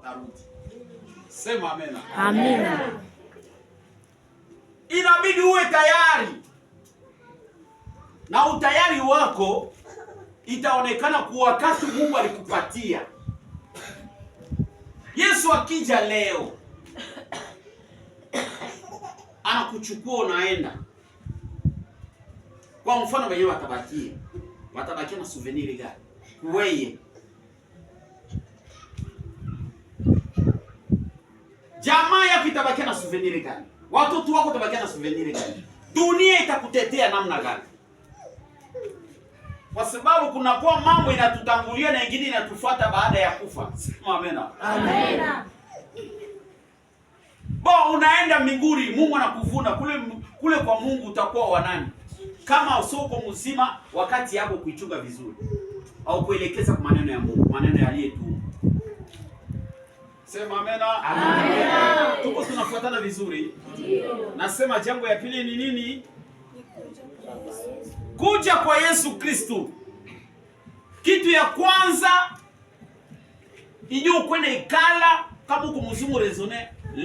tarudi. Sema amena. Amina. Inabidi uwe tayari, na utayari wako itaonekana kwa wakati Mungu alikupatia. Yesu akija leo anakuchukua unaenda. Kwa mfano wenyewe watabakia na souvenir gani? Wewe jamaa yako itabakia na souvenir gani? Watoto wako itabakia na souvenir gani? Dunia itakutetea namna gani? Kwa sababu kuna kwa mambo inatutangulia na ingine inatufuata baada ya kufa. Sema amena. Amina. Unaenda mbinguni, Mungu anakuvuna kule kwa Mungu, utakuwa wa nani? Kama usoko mzima wakati yako kuichunga vizuri au kuelekeza kwa maneno ya Mungu, maneno yaliyetu. Sema amena. Amina. Tuko tunafuatana vizuri? Ndio. Nasema jambo ya pili ni nini? Kuja kwa Yesu Kristo. Kitu ya kwanza ijue kwenda ikala kama uko mzimu rezone